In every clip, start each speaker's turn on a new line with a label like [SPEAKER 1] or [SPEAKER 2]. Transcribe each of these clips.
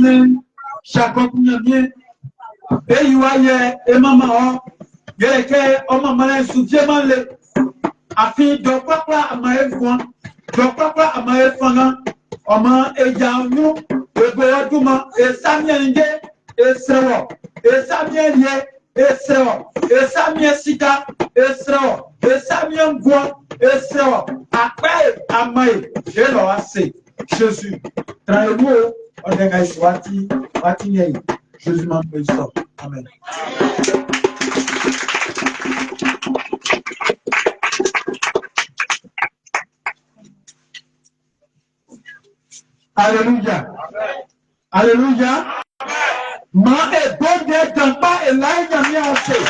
[SPEAKER 1] bien, Jacob bien, et il y a et maman, il y a que maman soutient le afin de papa à ma enfant, de papa à ma enfant, maman et Janou, et Boadouma, et Samuel et Sewa, et Samuel et Sewa, et Samuel Sika, et Sewa, et Samuel Bois, et Sewa, après Amaï, et leur assez, Jésus, trahi-nous, on est Swati, Jésus m'a fait ça. Amen. Alléluia. Alléluia. Ma est bon Dieu dans pas et là il y a mis assez.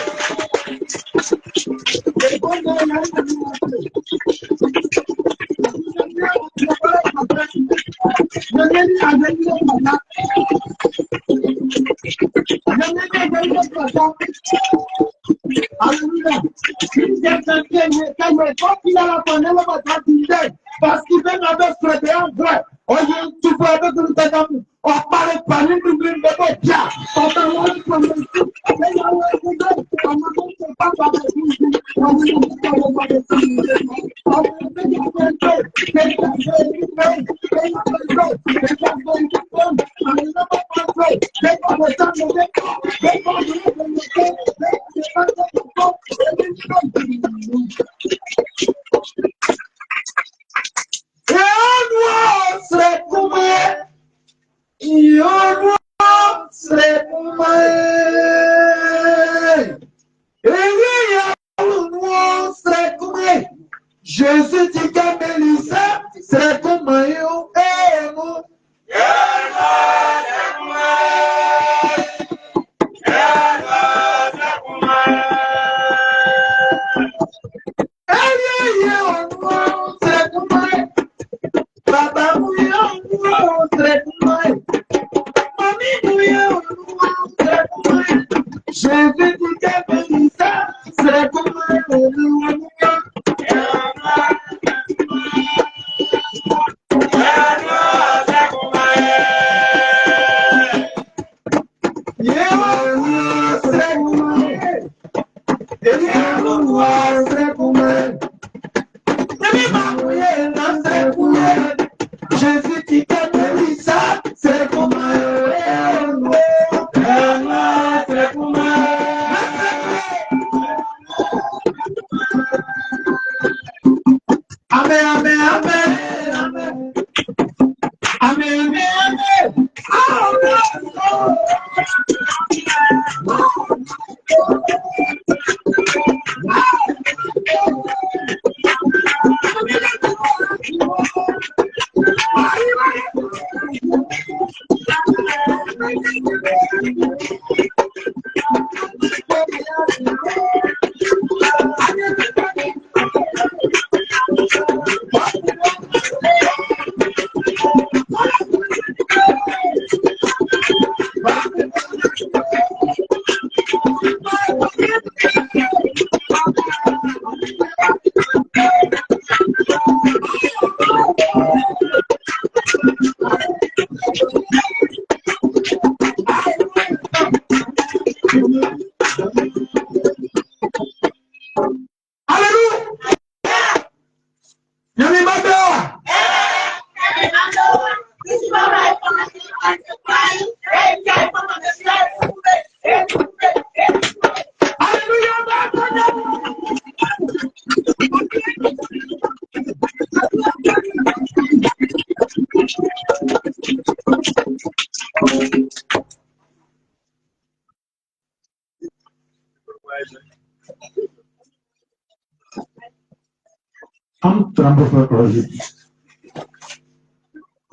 [SPEAKER 1] Et bon Dieu là il y a mis assez. Parce qu'il vient avec ce en vrai. Tu peux avec le téléphone. On parle pas de l'oubli de bien. On parle comme Jésus dit que Mélissa serait comme un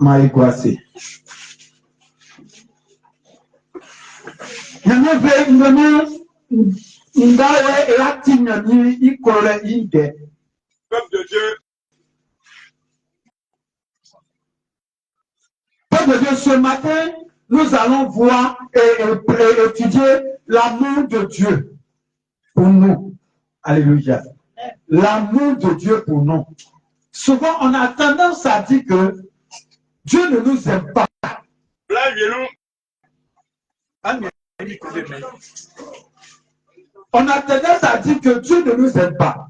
[SPEAKER 1] Maïkwasi. Peuple de Dieu, ce matin, nous allons voir et étudier l'amour de Dieu pour nous. Alléluia. L'amour de Dieu pour nous. Souvent, on a tendance à dire que Dieu ne nous aime pas. On a tendance à dire que Dieu ne nous aime pas.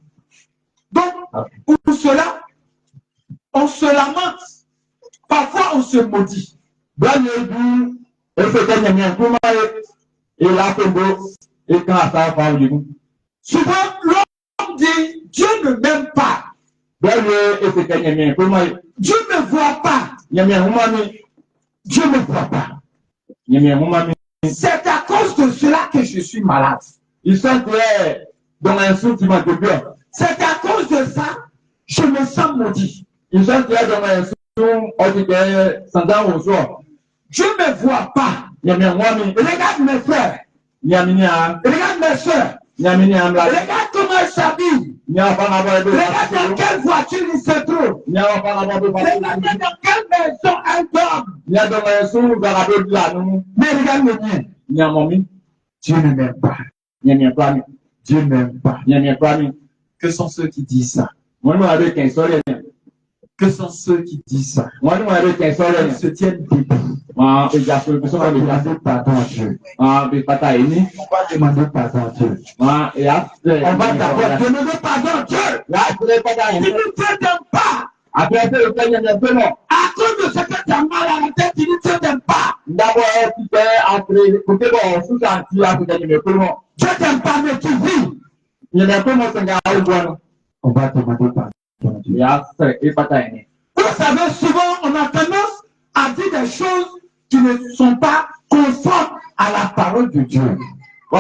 [SPEAKER 1] Donc, pour cela, on se lamente. Parfois, on se maudit. Souvent, l'homme dit, Dieu ne m'aime pas. Dieu ne voit pas. Dieu ne voit pas. C'est à cause de cela que je suis malade. C'est à cause de ça, je me sens maudit. Dieu ne voit pas. Regarde mes frères. Regarde mes soeurs. Regarde comment ils s'habillent. Regarde dans quelle voiture ils se trouvent. Regarde dans quelle maison elle dort. Mais regarde le mien. Dieu ne m'aime pas. Dieu n'aime pas. Que sont ceux qui disent ça? Que sont ceux qui disent ça? Ils se tiennent debout. On va demander pardon à Dieu. On va demander pardon à Dieu. On va d'abord demander pardon à Dieu. Il ne t'aime pas. À cause de ce que tu as mal à la tête, il ne t'aime pas. Dieu t'aime pas, mais tu vis. On va demander pardon. Vous savez, souvent, on a tendance à dire des choses qui ne sont pas conformes à la parole de Dieu. Et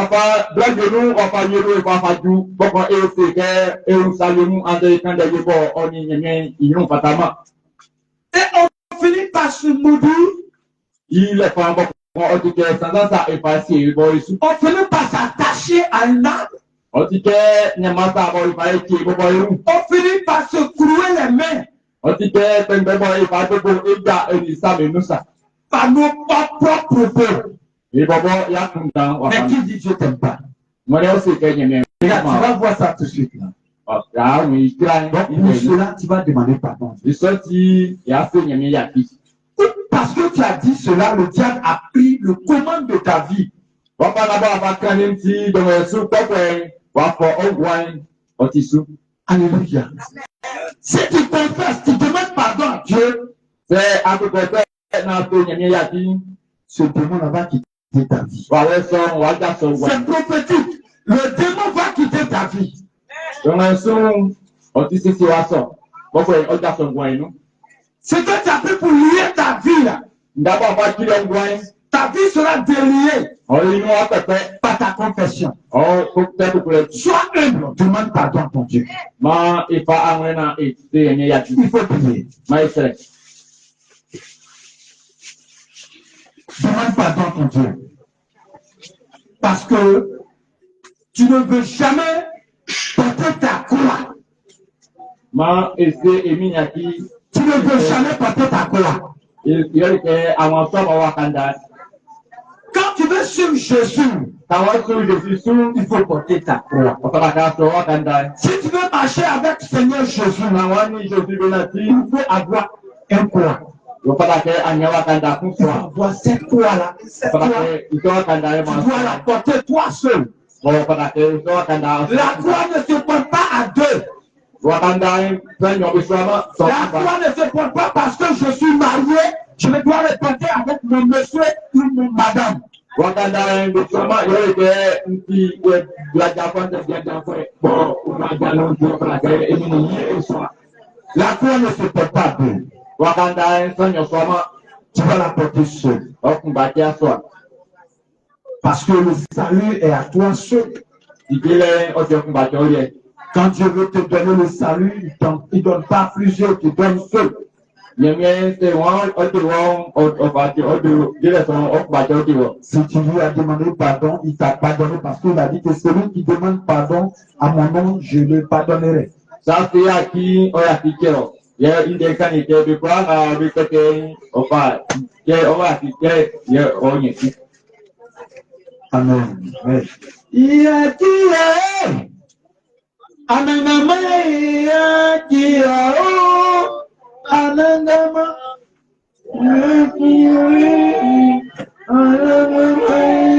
[SPEAKER 1] on finit par se maudire. On finit par s'attacher à une arme. On finit par se clouer les mains. Par nos propres peaux. Mais qui dit Dieu t'aime pas? Regarde, tu vas voir ça tout de suite. Donc, pour cela, tu vas demander pardon. Parce que tu as dit cela, le diable a pris le commande de ta vie. Alléluia. Si tu confesses, tu demandes pardon à Dieu, ce démon va quitter ta vie. C'est prophétique. Le démon va quitter ta vie. Ce que tu as fait pour lier ta vie là. Ta vie sera déliée par ta confession. Sois humble, demande pardon à ton Dieu. Il faut prier. Demande pardon à ton Dieu. Parce que tu ne veux jamais porter ta croix. Tu ne veux jamais porter ta croix. Quand tu veux suivre Jésus, il faut porter ta croix. Si tu veux marcher avec le Seigneur Jésus, il faut avoir un croix. Il faut avoir cette croix-là. Tu dois la porter toi seul. La croix ne se porte pas à deux. La croix ne se porte pas parce que je suis marié. Je ne dois le porter avec mon monsieur ou mon madame. La croix ne se porte pas à deux. Tu vas la porter seul. Parce que le salut est à toi seul. Quand Dieu veut te donner le salut, il ne donne pas plusieurs, il te donne seul. Si tu lui as demandé pardon, il t'a pardonné parce qu'il a dit que celui qui demande pardon à mon nom, je le pardonnerai. Amen. Amen.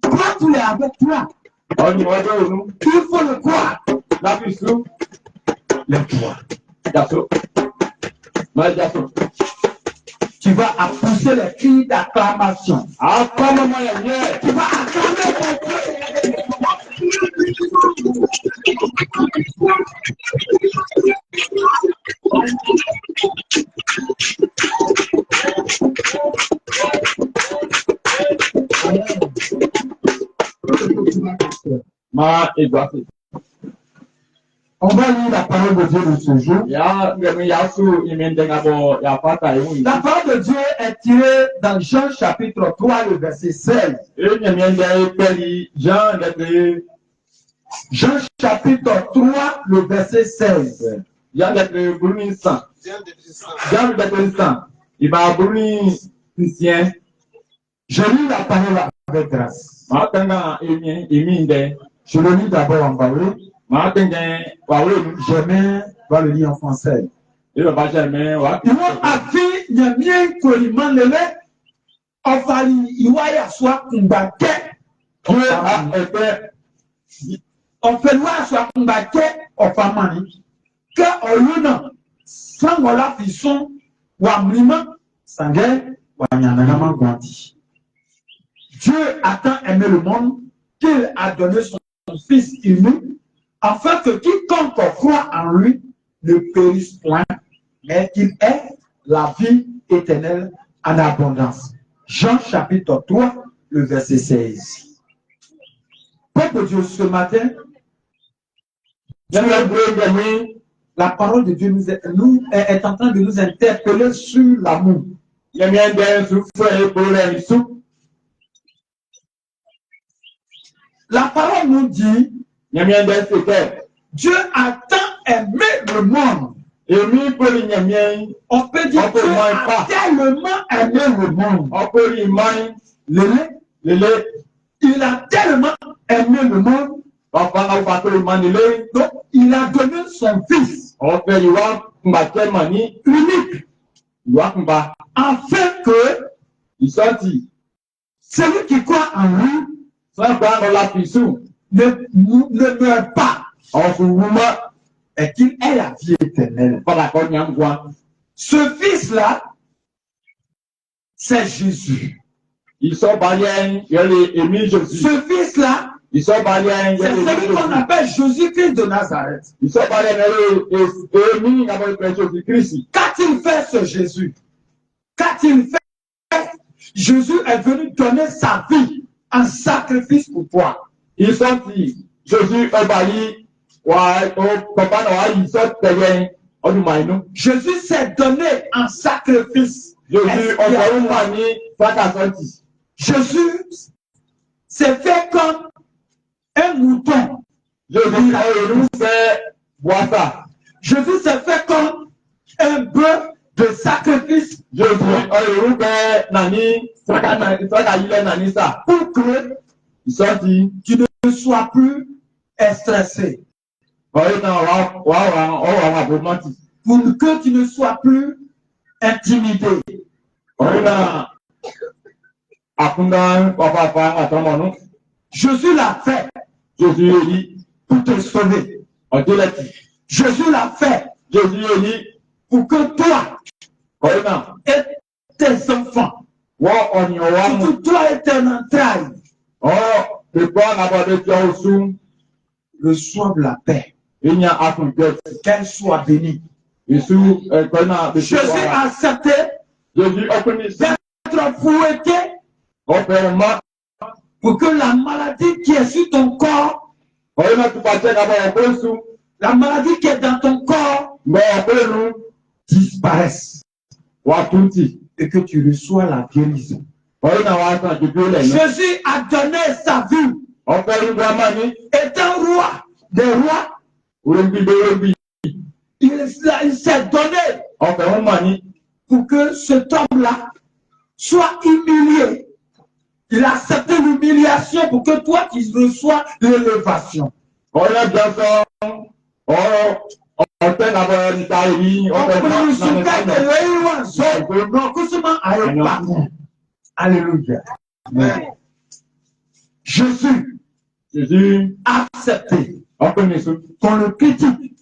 [SPEAKER 1] Toi, tu es avec toi. Il faut le croire. Le croire. Tu vas pousser les cris d'acclamation. Tu vas acclamer ton Dieu. On va lire la parole de Dieu de ce jour. La parole de Dieu est tirée dans Jean chapitre 3, le verset 16. Jean chapitre 3, le verset 16. Je lis la parole avec grâce. Je le lis d'abord en baoulé. Jamais va le lire en français. Ils m'ont appris, il y a bien que il m'a levé. Enfin, il va y avoir un baquet. On fait voir soit un baquet au famani. Que au lieu d'un sans voilà fisson ou amliment, sanguin ou agnanaman grandi. Dieu a tant aimé le monde qu'il a donné son Fils unique, afin que quiconque croit en lui ne périsse point, mais qu'il ait la vie éternelle en abondance. Jean chapitre 3, le verset 16. Peuple de Dieu, ce matin, la parole de Dieu est en train de nous interpeller sur l'amour. La parole nous dit, Dieu a tant aimé le monde. On peut dire que Dieu a tellement aimé le monde. Il a tellement aimé le monde. Donc, il a donné son Fils unique. Afin que celui qui croit en lui ne meurt pas et qu'il ait la vie éternelle. Ce Fils-là, c'est Jésus. Ce Fils-là, c'est celui qu'on appelle Jésus-Christ de Nazareth. Qu'a-t-il fait ce Jésus? Qu'a-t-il fait? Jésus est venu donner sa vie en sacrifice pour toi. Jésus s'est donné en sacrifice. Jésus s'est fait comme un mouton. Jésus s'est fait comme un bœuf de sacrifice. Pour que tu ne sois plus stressé. Pour que tu ne sois plus intimidé. Jésus l'a fait pour te sauver. Jésus l'a fait pour que toi et tes enfants, pour toi et tes entrailles, reçoivent la paix. Qu'elle soit bénie. Jésus a accepté d'être fouetté pour que la maladie qui est sur ton corps, la maladie qui est dans ton corps, disparaisse. Et que tu reçois la guérison. Jésus a donné sa vie. Étant roi des rois, il s'est donné pour que cet homme-là soit humilié. Il a accepté l'humiliation pour que toi tu reçois l'élévation. Alléluia. Jésus a accepté qu'on le critique.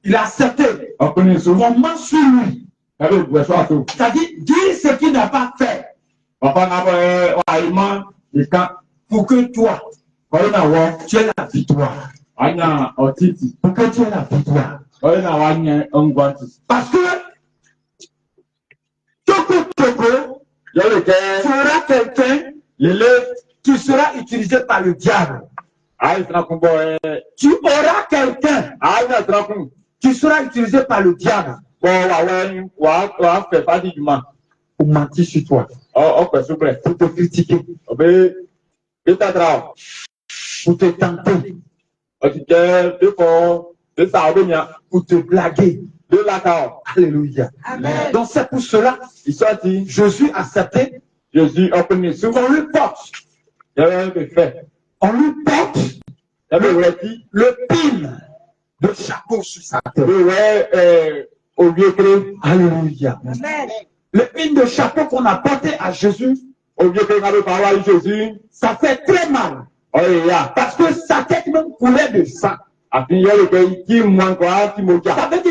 [SPEAKER 1] Il a accepté qu'on ment sur lui. C'est-à-dire dire ce qu'il n'a pas fait. Pour que toi, tu aies la victoire. Pour que tu aies la victoire. Parce que Toko sera quelqu'un qui sera utilisé par le diable. Tu auras quelqu'un qui sera utilisé par le diable pour mentir sur toi, pour te critiquer, pour te tenter, pour te blaguer. Alléluia. Amen. Donc c'est pour cela Jésus a accepté qu'on lui porte. On lui porte le pin de chapeau sur sa tête. Alléluia. Amen. Le pin de chapeau qu'on a porté à Jésus, ça fait très mal. Parce que sa tête même coulait de sang. Ça veut dire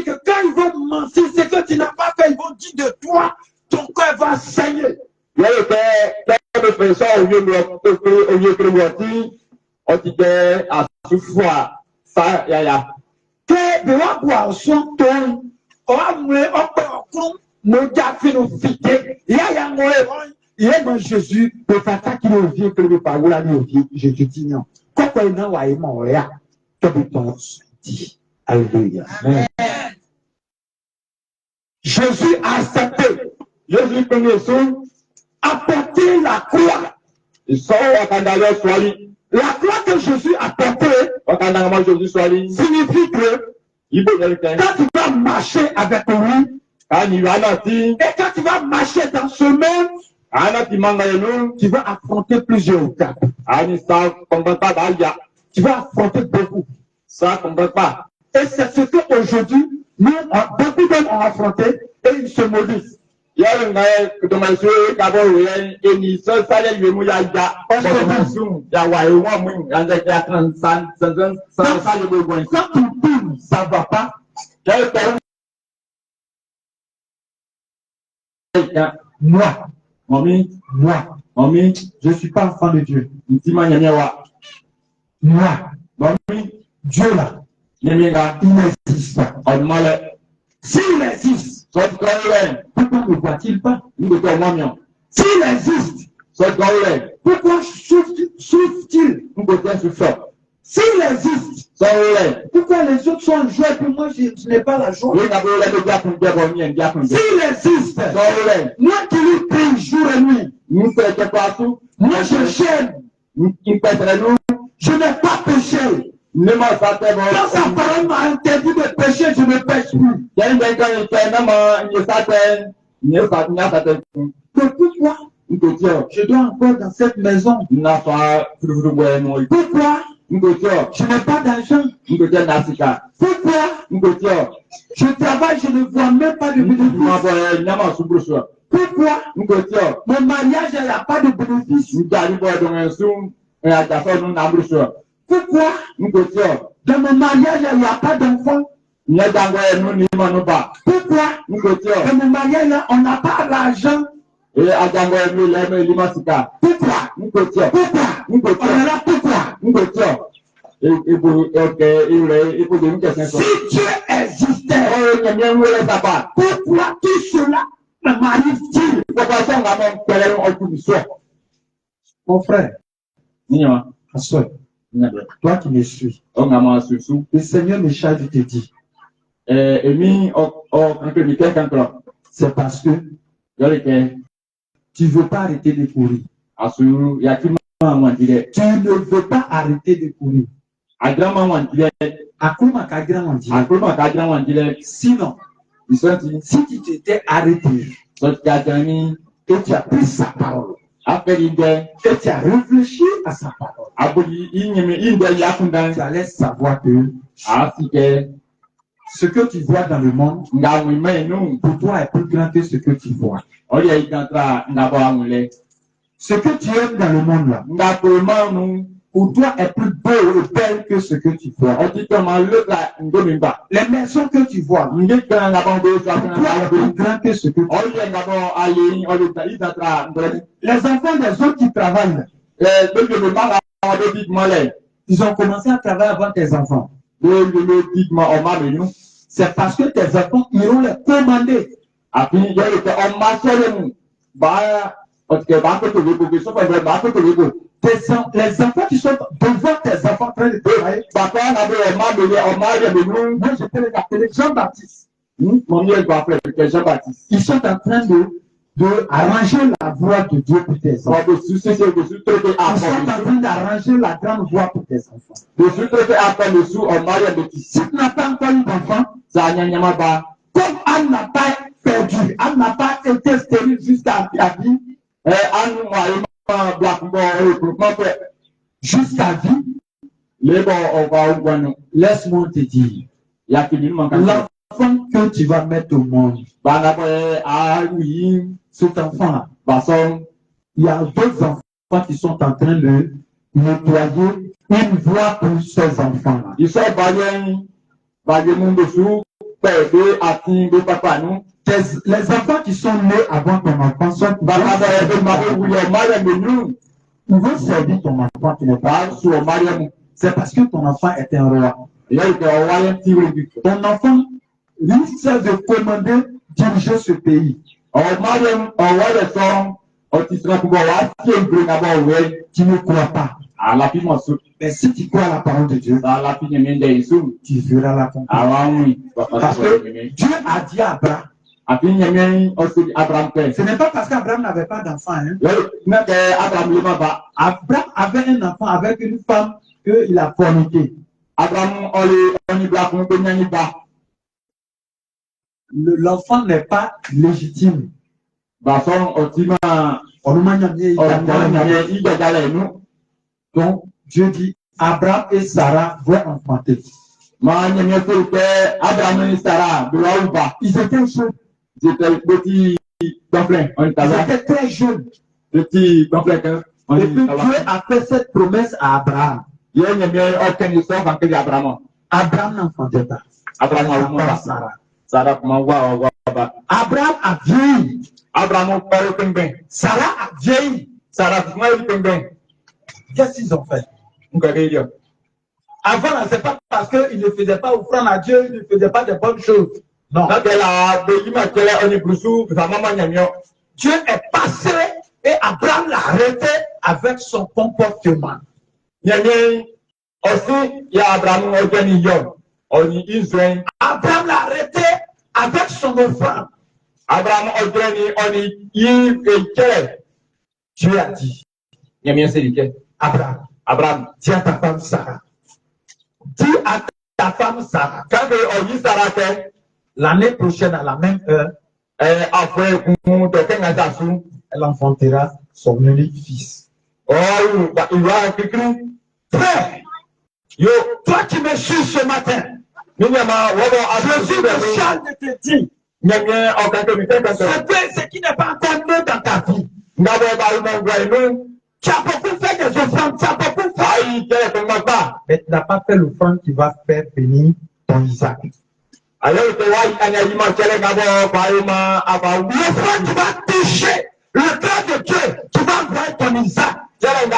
[SPEAKER 1] que quand ils vont mentir, c'est que tu n'as pas fait, ils vont dire de toi, ton cœur va saigner. Jésus peut faire ça qu'il est vieux que le parole a dit Jésus dit non. Quand il n'a pas alléluia. Jésus a accepté. Jésus a porté la croix. La croix que Jésus a portée signifie que quand tu vas marcher avec lui, et quand tu vas marcher dans ce monde, tu vas affronter plusieurs étapes. Tu vas affronter beaucoup. Et c'est ce qu'aujourd'hui, nous, beaucoup d'hommes ont affronté et ils se maudissent. Quand tu tournes, ça ne va pas. Moi, je ne suis pas enfant de Dieu. Moi, Dieu là, il n'existe pas. S'il existe, pourquoi ne voit-il pas? S'il existe, pourquoi souffre-t-il? S'il existe, pourquoi les autres sont en joie et moi je n'ai pas la joie? S'il existe, moi qui lui prie jour et nuit, moi je chaîne, je n'ai pas péché. Quand sa parole m'a interdit de pécher, je ne pêche plus. Mais pourquoi je dois encore dans cette maison? Pourquoi je n'ai pas d'argent? Pourquoi je travaille, je ne vois même pas de bénéfice? Pourquoi mon mariage, il n'y a pas de bénéfice? Pourquoi dans mon mariage, il n'y a pas d'enfant? Pourquoi dans mon mariage, on n'a pas l'argent? Pourquoi? On est là, pourquoi? Si Dieu existait, pourquoi tout cela m'arrive-t-il? Mon frère, ma soeur, toi qui me suis, le Seigneur me charge de te dire, c'est parce que tu ne veux pas arrêter de courir. Tu ne veux pas arrêter de courir. Sinon, si tu t'étais arrêté et tu as pris sa parole, et tu as réfléchi à sa parole, tu allais savoir que ce que tu vois dans le monde, pour toi est plus grand que ce que tu vois. Ce que tu aimes dans le monde là, pour toi est plus beau et belle que ce que tu vois. Les maisons que tu vois, pour toi est plus grand que ce que tu vois. Les enfants des autres qui travaillent, ils ont commencé à travailler avant tes enfants. C'est parce que tes enfants iront les commander. Les enfants qui sont devant tes enfants en train de travailler. Moi, je peux les appeler Jean-Baptiste. Ils sont en train de arranger la voie de Dieu pour tes enfants. Ils sont en train d'arranger la grande voie pour tes enfants. Si tu n'as pas encore eu d'enfant, comme Anne n'a pas perdu, Anne n'a pas été stérile jusqu'à la vie, jusqu'à vie, laisse-moi te dire, l'enfant que tu vas mettre au monde, cet enfant-là, il y a d'autres enfants qui sont en train de nettoyer une voie pour ces enfants-là. Les enfants qui sont nés avant ton enfant sont ils vont servir ton enfant qui n'est pas sous Mariam. C'est parce que ton enfant est un roi. Ton enfant risque de commander, diriger ce pays. Tu ne crois pas. Mais si tu crois à la parole de Dieu, tu verras la conclusion. Parce que Dieu a dit à Abraham. Ce n'est pas parce qu'Abraham n'avait pas d'enfant. Hein. Abraham avait un enfant avec une femme qu'il a forniqué. L'enfant n'est pas légitime. Donc, Dieu dit, Abraham et Sarah vont enfanter. Ils étaient jeunes. Ils étaient très jeunes. Et puis Dieu a fait cette promesse à Abraham. Abraham n'enfantait pas. Sarah. Abraham a vieilli. Sarah a vieilli. Qu'est-ce qu'ils ont fait? Avant, c'est pas parce qu'ils ne faisaient pas offrande à Dieu, ils ne faisaient pas de bonnes choses. Non. Dieu est passé et Abraham l'a arrêté avec son comportement. Abraham l'a arrêté avec son offrande. Dieu a dit, Abraham, dis à ta femme Sarah. Dis à ta femme Sarah. L'année prochaine, à la même heure, elle enfantera son unique fils. Frère, toi qui me suis ce matin, Jésus de Charles te dit, ce qui n'est pas encore né dans ta vie. Tu as beaucoup fait des offrandes, tu as beaucoup fait. Mais tu n'as pas fait l'offrande qui va faire bénir ton Isaac. L'offrande qui va toucher le cœur de Dieu, qui va voir ton Isaac. C'est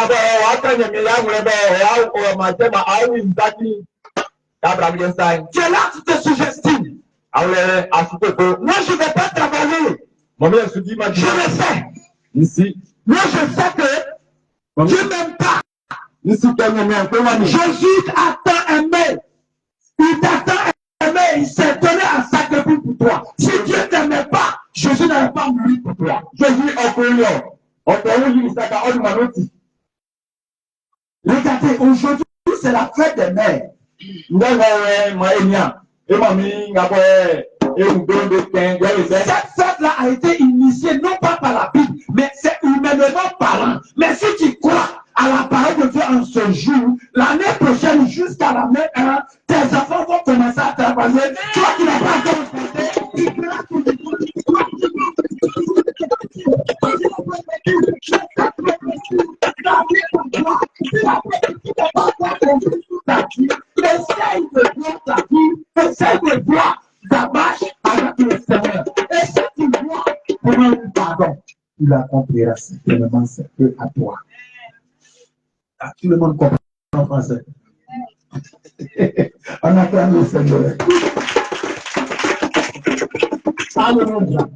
[SPEAKER 1] là que tu te sous-estimes. Moi, je ne vais pas travailler. Je le sais. Moi, je sais que Dieu m'aime pas. Jésus attend aimé. Il t'attend aimé. Il s'est donné un sacrifice pour toi. Si Dieu ne t'aimait pas, Jésus n'avait pas mouru pour toi. Regardez, aujourd'hui, c'est la fête des mères. Cette fête-là a été initiée non pas par la Bible, mais c'est humainement parlant. Mais si tu crois à la parole de Dieu en ce jour, l'année prochaine, jusqu'à la même heure, tes enfants vont commencer à travailler. Toi qui n'as pas encore enfanté, tu verras tout le monde.
[SPEAKER 2] Si la politique n'est pas toi toute ta vie, essaye de voir ta vie, essaye de voir ta marche avec le Seigneur. Et si tu vois comment il pardon, il accomplira certainement ce que à toi. Ah, tout le monde comprend en français. On acclame le Seigneur. Alléluia.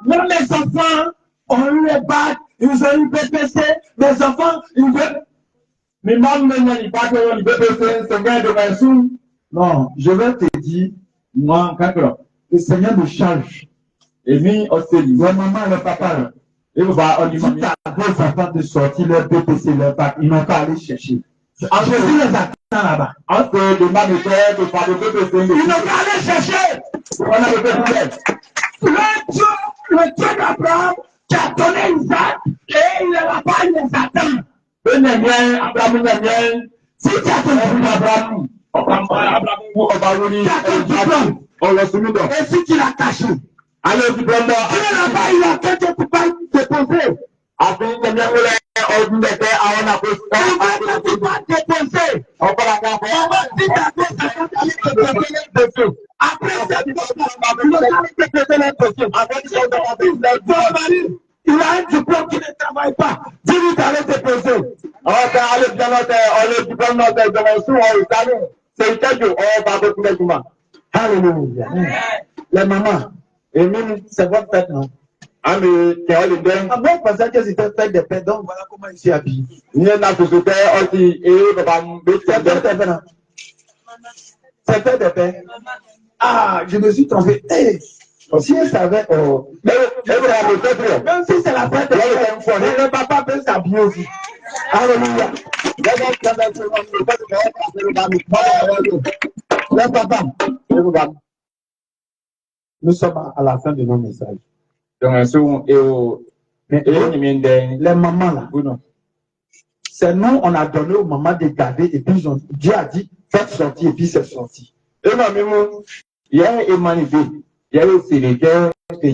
[SPEAKER 2] Même les enfants ont eu les bacs, ils ont eu BPC, les enfants, ils veulent. Mais même ils pas que le BPC, c'est bien de Vincent. Non, je vais te dire, moi, le Seigneur me charge. Et lui, aussi, la maman, le papa, il va, on dit, si t'as deux enfants de sortir leur BPC, leur bac, ils n'ont pas allé chercher. En Jésus les attend là-bas. Entre le manifeste, le fameux BPC, ils n'ont pas allé chercher. On a le BPC. Le Dieu d'Abraham qui a donné Isaac et il est là-bas, il les attend. Abraham, si tu as donné Abraham, et si tu l'as caché, alors tu prends là-bas, il a fait que tu vas déposer. Après, il y a déposer. Après, il a un diplôme qui ne travaille pas. Dis-lui d'aller déposer. Alléluia. Les mamans, et même, c'est votre fête, non? Ah, mais moi, je pensais que c'était fête des pères, donc voilà comment il s'est habillé. C'est fête des pères. Ah, je me suis trompé. Hey, si elle savait, même si c'est la fête des pères, le papa peut s'habiller aussi. Alléluia. Le papa, nous sommes à la fin de nos messages. Mais les mamans là, c'est nous, on a donné aux mamans de garder et puis Dieu a dit, faites sortir et puis c'est sorti. Et moi même, il y a humanité, il y a aussi les guerres, Dieu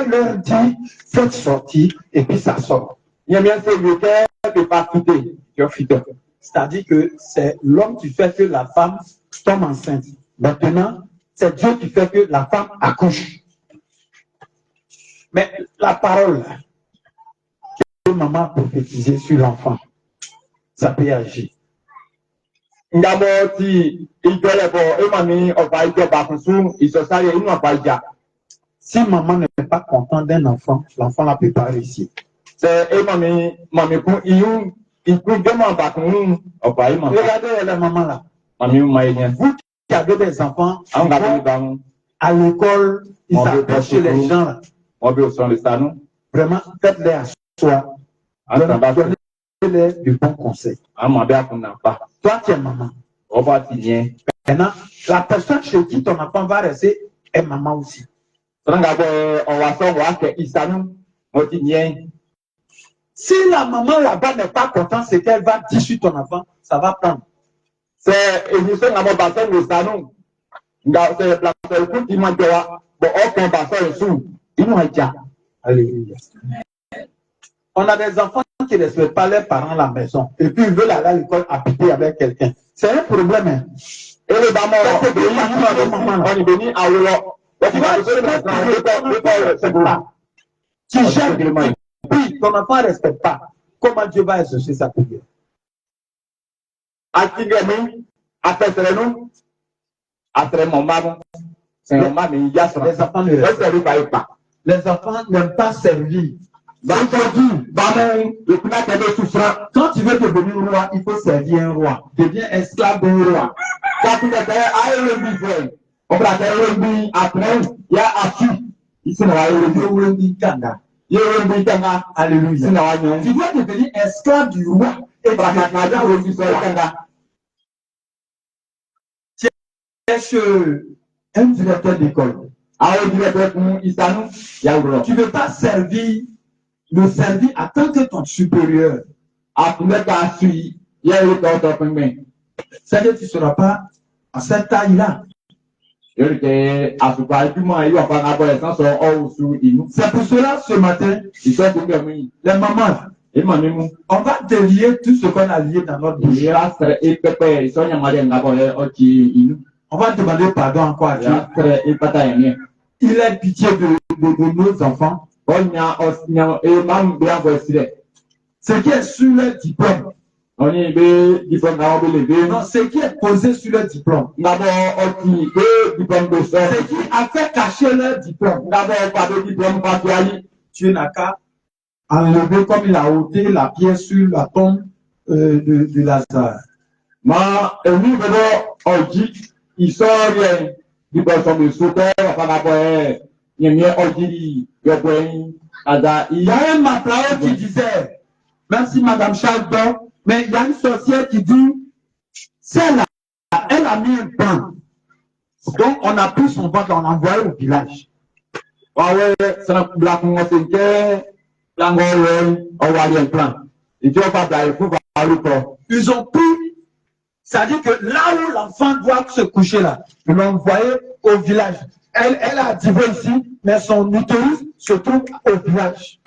[SPEAKER 2] leur dit, faites sortir et puis ça sort. Il y a bien ces guerres qui ne pas quitter, c'est-à-dire que c'est l'homme qui fait que la femme tombe enceinte. Maintenant, c'est Dieu qui fait que la femme accouche. Mais la parole que maman a prophétisé sur l'enfant, ça peut agir. Si maman n'est pas contente d'un enfant, l'enfant ne peut pas réussir. Regardez la maman là. Vous qui avez des enfants, à l'école, ils s'appellent chez les gens là. Vraiment, faites-les asseoir. Donnez-les du bon conseil. Toi, tu es maman. Maintenant, la personne chez qui ton enfant va rester est maman aussi. Si la maman là-bas n'est pas contente, c'est qu'elle va dire sur ton enfant, ça va prendre. Alléluia. On a des enfants qui ne respectent pas leurs parents à la maison et puis ils veulent aller à l'école habiter avec quelqu'un. C'est un problème. Hein? Et le tu gères, puis ton enfant ne respecte pas. Comment Dieu va exaucer sa prière? Les enfants ne respectent pas. Les enfants n'aiment pas servir. Quand tu veux devenir roi, il faut servir un roi. Deviens esclave d'un roi. Alléluia. Tu dois devenir esclave du roi. Et tu es un directeur d'école. Tu ne veux pas servir, le servir en tant que ton supérieur. C'est-à-dire que tu ne seras pas à cette taille-là. C'est pour cela, ce matin, les mamans,
[SPEAKER 1] On va délier tout ce qu'on a lié dans notre vie. On va demander pardon encore à Dieu. Il a pitié de nos enfants. Ce qui est sur le diplôme. Non, ce qui est posé sur le diplôme. Ce qui a fait cacher le diplôme. Tu n'as qu'à enlever comme il a ôté la pierre sur la tombe de Lazare. Il sort il y a un maplao qui disait, merci Madame Chaldon, mais il y a une sorcière qui dit, celle-là, elle a mis un plan. Donc on a pris son ventre, on l'a envoyé au village. Ils ont pris, c'est-à-dire que là où l'enfant doit se coucher là, ils l'ont envoyé au village. Elle a divorcé ici, mais son utérus se trouve au village.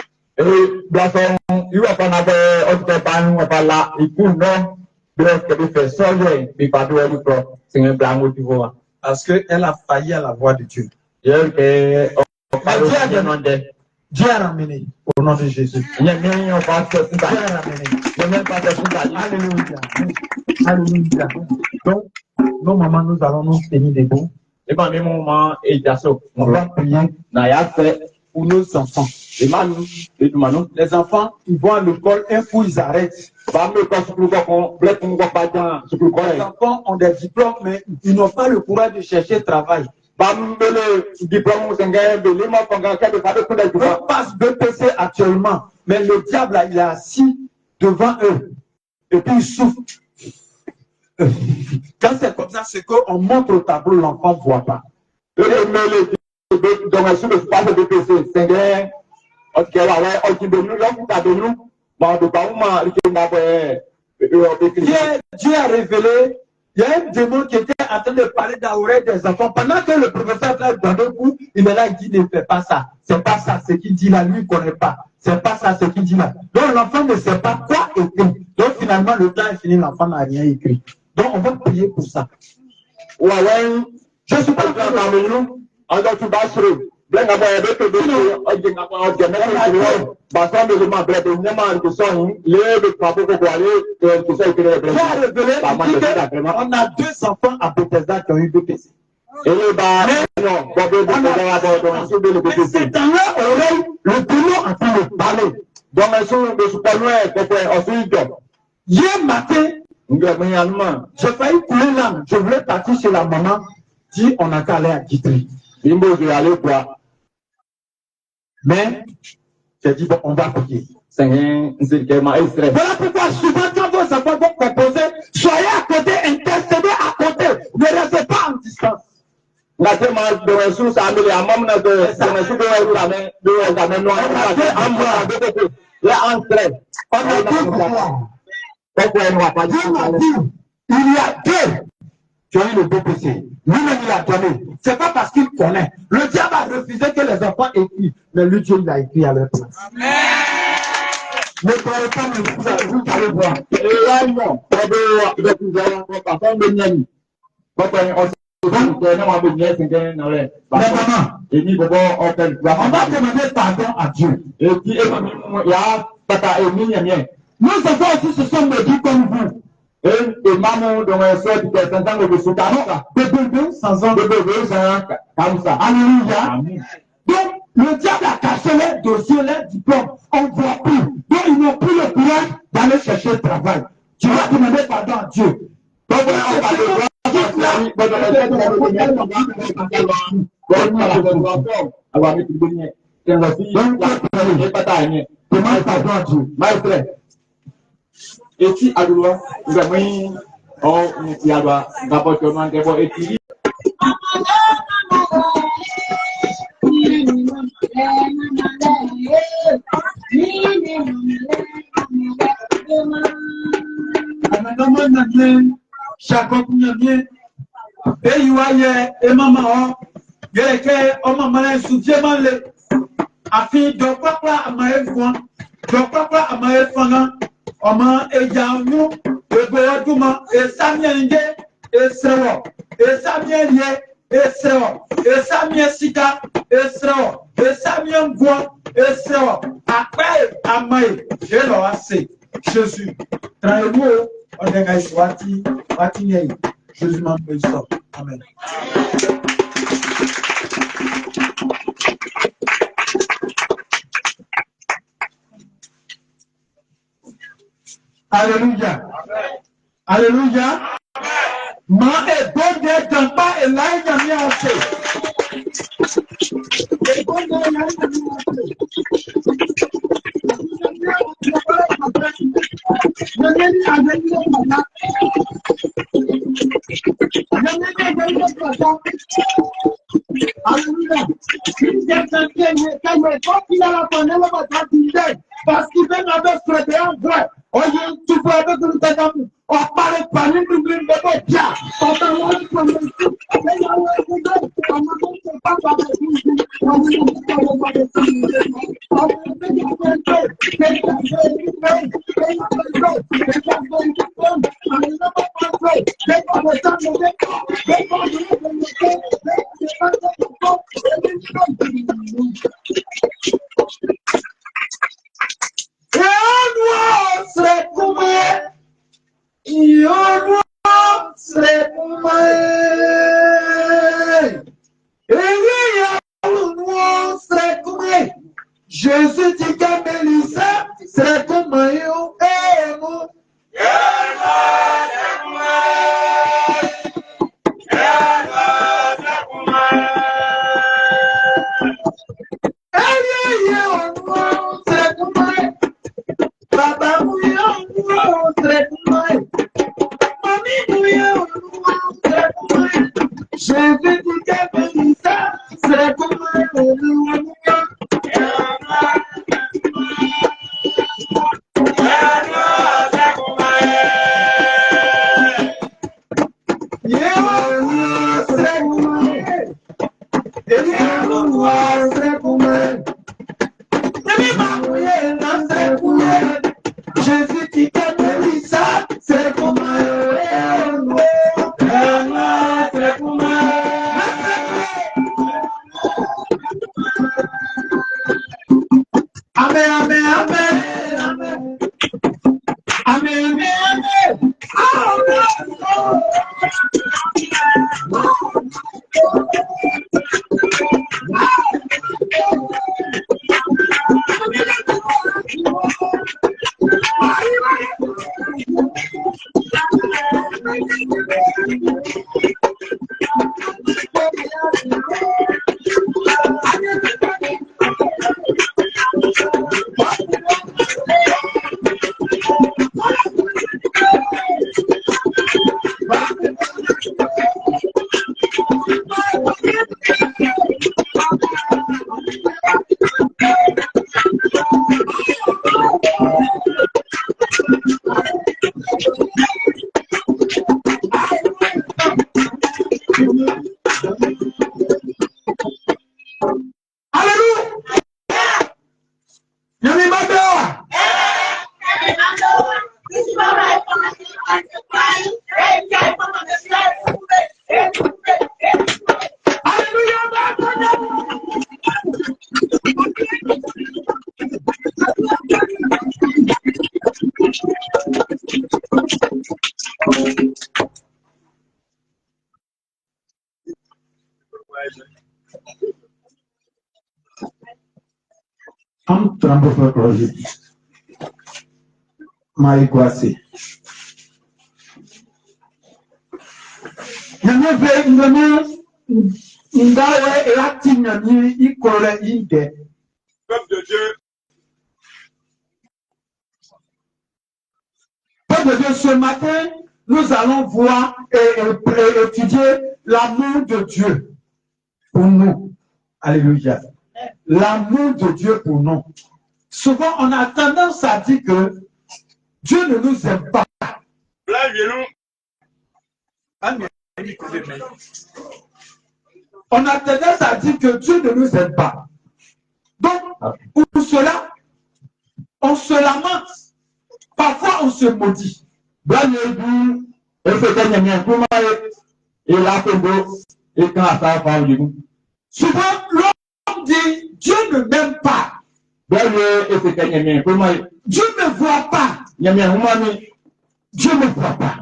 [SPEAKER 1] Parce qu'elle a failli à la voix de Dieu. Dieu a ramené au nom de Jésus. Alléluia. Alléluia. Donc, nos mamans, nous allons nous tenir debout. On va prier pour nos enfants. Les enfants, ils vont à l'école, un coup ils arrêtent. Les enfants ont des diplômes, mais ils n'ont pas le courage de chercher travail. On passe BPC actuellement, mais le diable là, il est assis devant eux et puis il souffle. Quand c'est comme ça, c'est qu'on montre au tableau, l'enfant ne voit pas. Dieu a révélé. Il y a un démon qui était en train de parler dans l'oreille des enfants. Pendant que le professeur fait dans le coup, il est là, il dit ne fais pas ça. C'est pas ça, ce qu'il dit là, lui, il ne connaît pas. C'est pas ça, ce qu'il dit là. Donc l'enfant ne sait pas quoi écrire. Donc finalement, le temps est fini, l'enfant n'a rien écrit. Donc on va prier pour ça. Je suis pas en train de nous. On a 2 enfants à Bethesda qui ont eu BPC. C'est dans leur oreille, le démon a pu le parler. Hier matin, j'ai failli couler l'âme. Je voulais partir chez la maman. Dit on a qu'à aller à Guitry. Mais j'ai dit, bon, on va prier. Voilà pourquoi souvent quand vos enfants vont composer, soyez à côté, intercédez à côté. Ne restez pas en distance. Il y a 2 qui ont eu le BPC. Lui-même, il a donné. C'est pas parce qu'il connaît. Le diable a refusé que les enfants écrivent. Mais lui, Dieu, il a écrit à leur place. Amen. Ne croyez pas, mais vous allez voir. On va demander pardon à Dieu. Nos enfants aussi se sont maudits comme vous. De bébé sans ans. Alléluia. Donc, le diable a caché les dossiers, les diplômes. On ne voit plus. Donc, ils n'ont plus le courage d'aller chercher le travail. Tu vas demander pardon à Dieu. Demande pardon à Dieu. Et si Adoua, vous avez mis en Yadwa, rapportement de vos études. Papa ama efanga ama ejanyu eboaduma esamienge esrewo esamienge esrewo esamiesika esrewo esamiengwo esrewo akpai amai jelo ase Jésus traimo odenga swati watinye Jésus m'appelle ça amen. Alléluia. Alléluia. Ma est bon Dieu dans pas et là il y a mis à faire. Et bon Dieu là il y a mis parce qu'il vient avec ce en vrai. Oye, tu peux avec le téléphone. On parle pas de problème de bien. On parle de problème. Jésus dit que Mélissa serait comme moi. Maïkwasi. Peuple de Dieu, ce matin, nous allons voir et étudier l'amour de Dieu pour nous. Alléluia. L'amour de Dieu pour nous. Souvent, on a tendance à dire que Dieu ne nous aime pas. On a tendance à dire que Dieu ne nous aime pas. Donc, pour cela, on se lamente. Parfois, on se maudit. Souvent, l'homme dit, Dieu ne m'aime pas. Dieu ne voit pas. Dieu ne voit pas.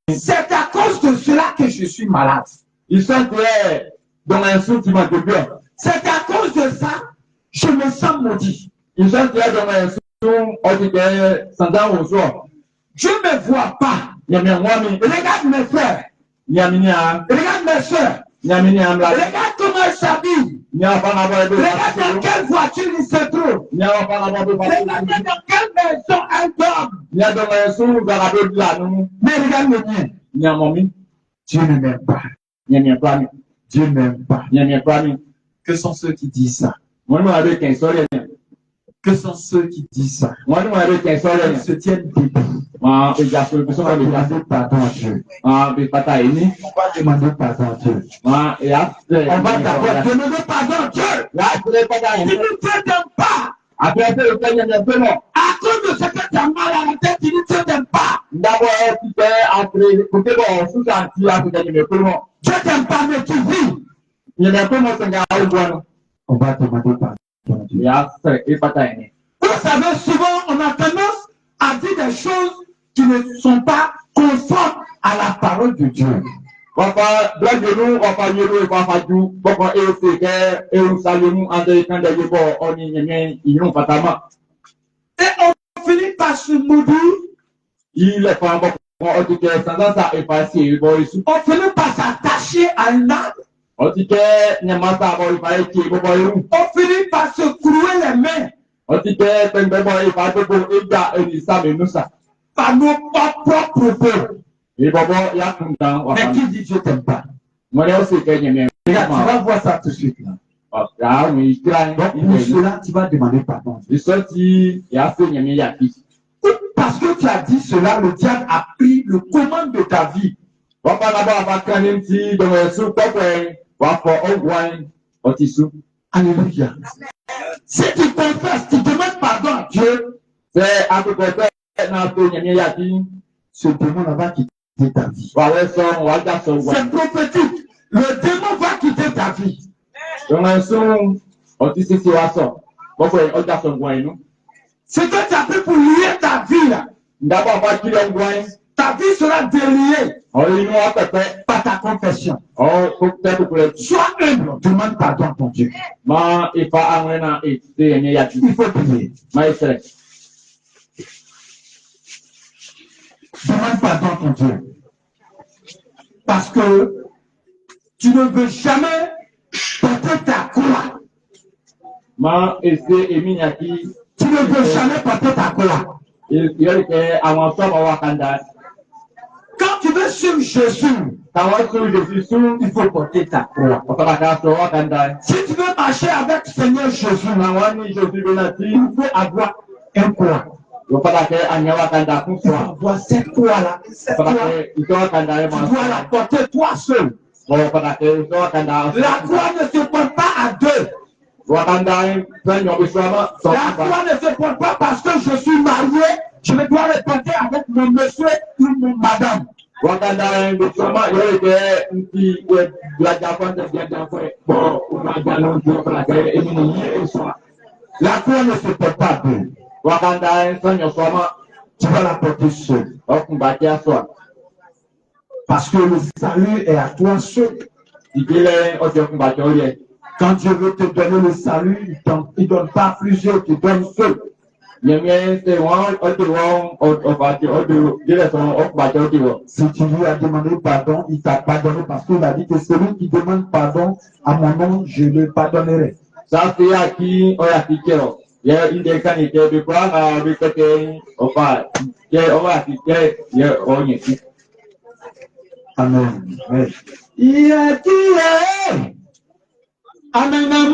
[SPEAKER 1] C'est à cause de cela que je suis malade. C'est à cause de ça, je me sens maudit. Dieu ne voit pas. Regarde mes frères. Regarde mes soeurs. Regarde comment ils s'habillent. Regarde dans quelle voiture ils se trouvent. Regarde dans quelle maison elles dorment. Mais regarde le mien. Dieu ne m'aime pas. Dieu n'aime pas. Que sont ceux qui disent ça? Que sont ceux qui disent ça? Ils se tiennent debout. On va demander pardon à Dieu. On va demander pardon à Dieu. On va d'abord demander pardon à Dieu. Si tu ne t'aimes pas, à cause de ce que tu as mal à la tête, il ne t'aime pas. Dieu t'aime pas, mais tu vis. On va demander pardon à Dieu. Vous savez, souvent, on a tendance à dire des choses qui ne sont pas conformes à la parole de Dieu. Et on finit par se maudire. On finit par s'attacher à un arbre. On finit par se clouer les mains. Par nos propres propos. Mais qui dit Dieu t'aime pas? Regarde, tu vas voir ça tout de suite. Donc, pour cela, tu vas demander pardon. Parce que tu as dit cela, le diable a pris le commande de ta vie. Alléluia. Si tu confesses, tu demandes pardon à Dieu, ce démon va quitter ta vie. C'est prophétique. Le démon va quitter ta vie. Ce que tu as fait pour lier ta vie là, ta vie sera déliée par ta confession. Sois humble, demande pardon à ton Dieu. Il faut prier. Demande pardon à ton Dieu. Parce que tu ne veux jamais porter ta croix. Tu ne veux jamais porter ta croix. Quand tu veux suivre Jésus, il faut porter ta croix. Si tu veux marcher avec Seigneur Jésus, il faut avoir un croix. Il faut avoir cette croix-là. Tu dois la porter toi seul. La croix ne se porte pas à deux. La croix ne se porte pas parce que je suis marié, je me dois le porter avec mon monsieur ou mon madame. La croix ne se porte pas à deux. Tu vas la porter seul. Parce que le salut est à toi seul. Quand Dieu veut te donner le salut, il ne donne pas à plusieurs, il te donne seul. Si tu lui as demandé pardon, il t'a pardonné parce qu'il a dit que celui qui demande pardon à mon nom, je le pardonnerai. Amen. Amen.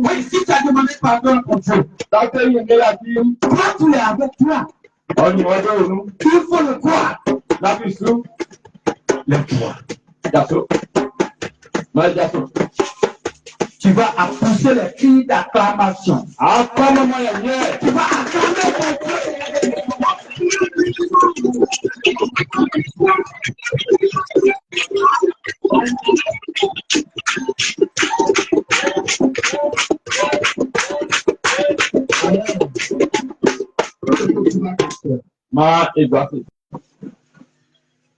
[SPEAKER 1] Oui, si tu as demandé pardon à ton Dieu, toi, tu es avec toi. Il faut le croire. Le croire. Tu vas pousser les cris d'acclamation. Tu vas acclamer ton Dieu.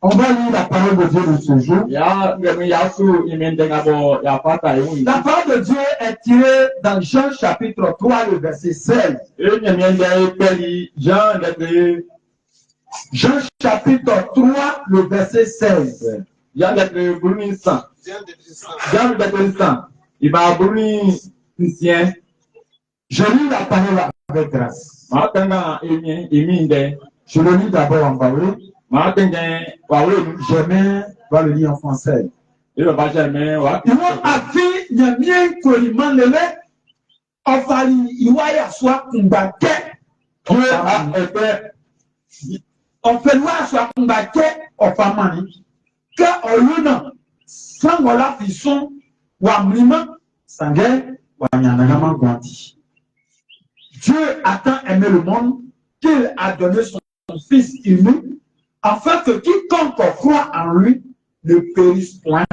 [SPEAKER 1] On va lire la parole de Dieu de ce jour. La parole de Dieu est tirée dans Jean chapitre 3, le verset 16. Jean chapitre 3, le verset 16. Je lis la parole avec grâce. Je le lis d'abord en baoulé. Jamais va le lire en français. Ils vont afficher le mien que il m'a levé. On va il va y avoir combattre. On fait voir soit combattre au famani. Que au lieu non, sans voilà fisson ou amlima, sangue ou anyanagamang grandi. Dieu a tant aimé le monde qu'il a donné son Fils unique, afin que quiconque croit en lui ne périsse point,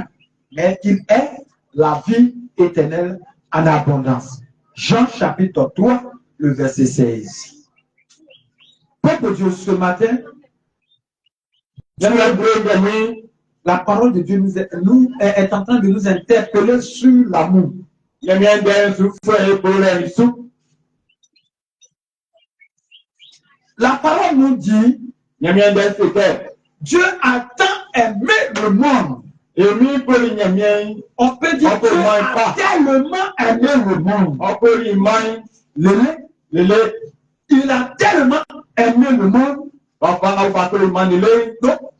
[SPEAKER 1] mais qu'il ait la vie éternelle en abondance. Jean chapitre 3, le verset 16. Peuple de Dieu, ce matin, la parole de Dieu est en train de nous interpeller sur l'amour. La parole nous dit, Dieu a tant aimé le monde. On peut dire Dieu a tellement aimé le monde. Il a tellement aimé le monde. Donc,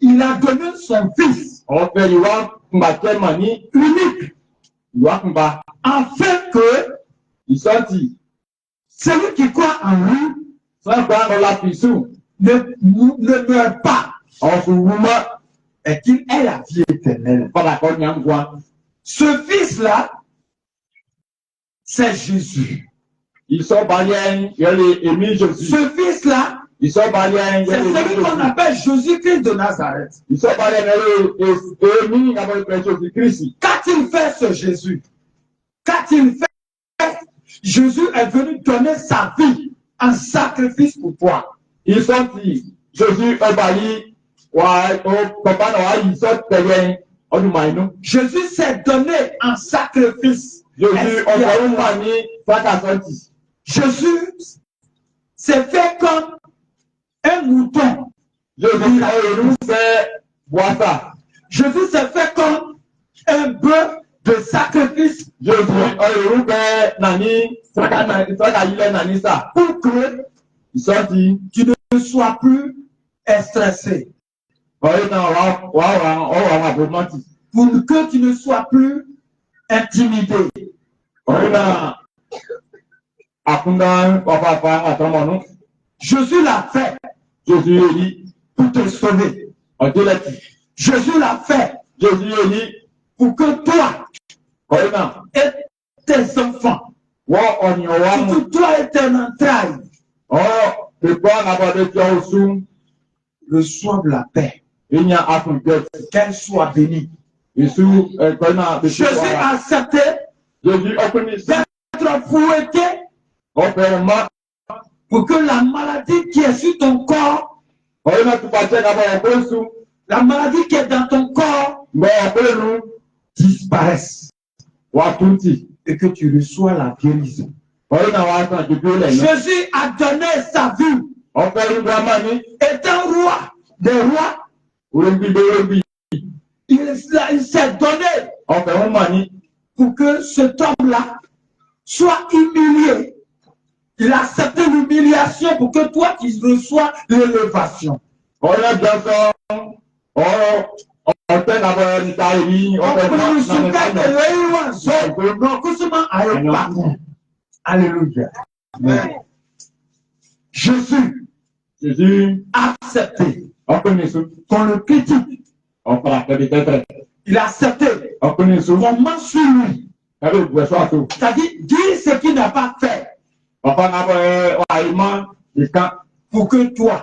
[SPEAKER 1] il a donné son Fils unique, afin que celui qui croit en lui ne meurt pas, et qu'il ait la vie éternelle. Ce Fils-là, c'est Jésus. Ce Fils-là, c'est celui qu'on appelle Jésus-Christ de Nazareth. Qu'a-t-il fait ce Jésus? Qu'a-t-il fait? Jésus est venu donner sa vie en sacrifice pour toi. Jésus s'est donné en sacrifice. Jésus s'est fait comme un mouton. Jésus s'est fait comme un bœuf de sacrifice. Pour que tu ne sois plus stressé. Pour que tu ne sois plus intimidé. Jésus l'a fait pour te sauver. Jésus l'a fait pour que toi et tes enfants, surtout toi et tes entrailles, reçoivent la paix. Qu'elle soit bénie. Jésus a accepté d'être fouetté pour que la maladie qui est sur ton corps, la maladie qui est dans ton corps, disparaisse. Et que tu reçois la guérison. Jésus a donné sa vie. Étant roi des rois, il s'est donné pour que cet homme-là soit humilié. Il a accepté l'humiliation pour que toi tu reçois l'élévation. Alléluia. Jésus a accepté qu'on le critique. Il a accepté qu'on ment sur lui. C'est-à-dire dire ce qu'il n'a pas fait. Pour que toi,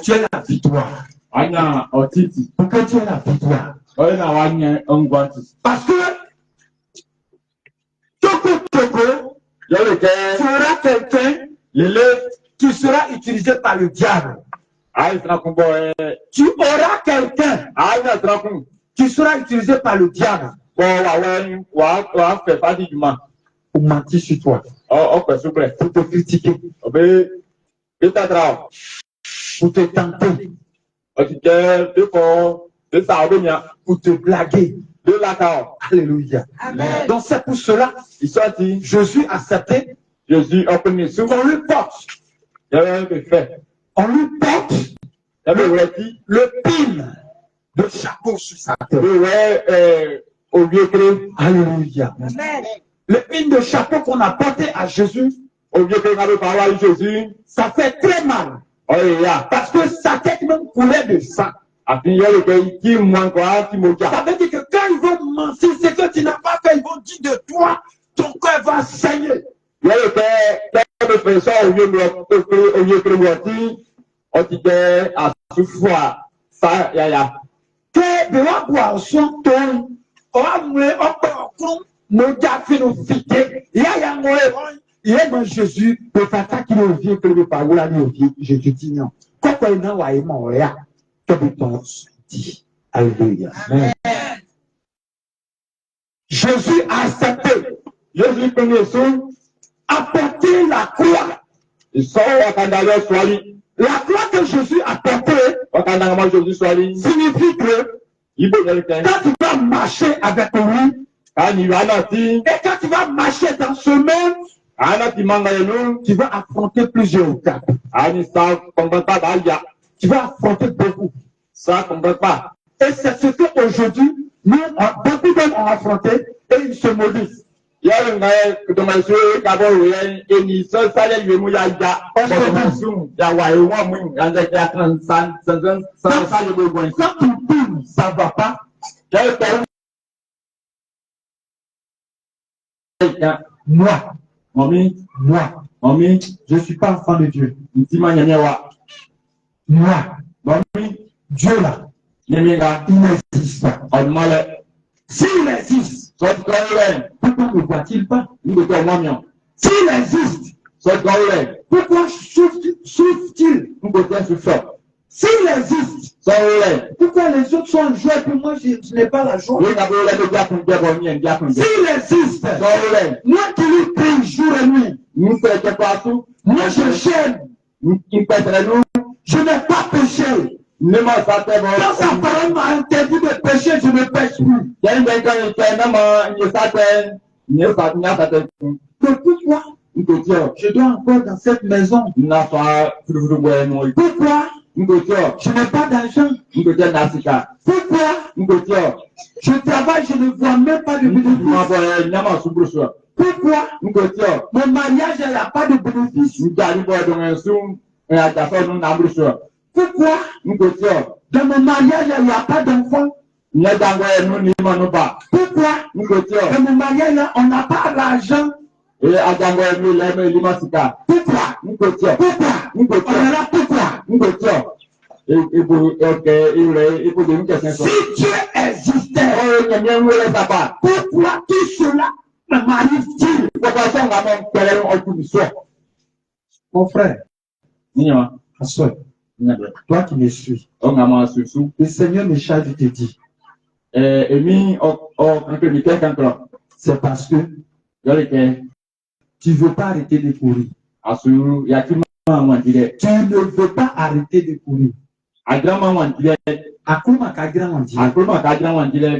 [SPEAKER 1] tu aies la victoire. Pour que tu aies la victoire. Parce que Toko sera quelqu'un qui sera utilisé par le diable. Tu auras quelqu'un qui sera utilisé par le diable pour mentir sur toi, pour te critiquer, pour te tenter, pour te blaguer. Alléluia. Amen. Donc c'est pour cela Jésus a accepté qu'on lui porte. On lui porte le pin de chapeau sur sa tête. Alléluia. Amen. Le pin de chapeau qu'on a porté à Jésus, ça fait très mal. Parce que sa tête même coulait de sang. Ça veut dire que quand ils vont mentir, ce que tu n'as pas fait, ils vont dire de toi, ton cœur va saigner. Jésus peut faire qu'il est vieux que le parole à Jésus dit non. Quand on est là, il m'a dit. Alléluia. Jésus a accepté. Jésus a porté la croix. La croix que Jésus a portée signifie que quand tu vas marcher avec lui, et quand tu vas marcher dans ce monde, tu vas affronter plusieurs étapes. Tu vas affronter beaucoup. Et c'est ce qu'aujourd'hui, nous, beaucoup d'hommes ont affronté et ils se maudissent. Quand tu tournes, ça ne va pas. Moi, je ne suis pas enfant de Dieu. Moi, Dieu là, il n'existe pas. S'il existe, pourquoi ne voit-il pas? S'il existe, pourquoi souffre-t-il? S'il existe, pourquoi les autres sont en joie et puis moi je n'ai pas la joie? S'il existe, moi qui lui prie jour et nuit, moi je chaîne, je n'ai pas péché. Quand sa parole m'a interdit de pécher, je ne pêche plus. Mais pourquoi je dois encore dans cette maison? Pourquoi je n'ai pas d'argent? Pourquoi je travaille, je ne vois même pas de bénéfice? Pourquoi mon mariage, il n'y a pas de bénéfice? Pourquoi dans mon mariage, il n'y a pas d'enfant? Pourquoi dans mon mariage, on n'a pas l'argent? Pourquoi? Si Dieu existait, pourquoi tout cela m'arrive-t-il? Mon frère, ma soeur, toi qui me suis, le Seigneur me charge de te dire, c'est parce que tu ne veux pas arrêter de courir. Tu ne veux pas arrêter de courir.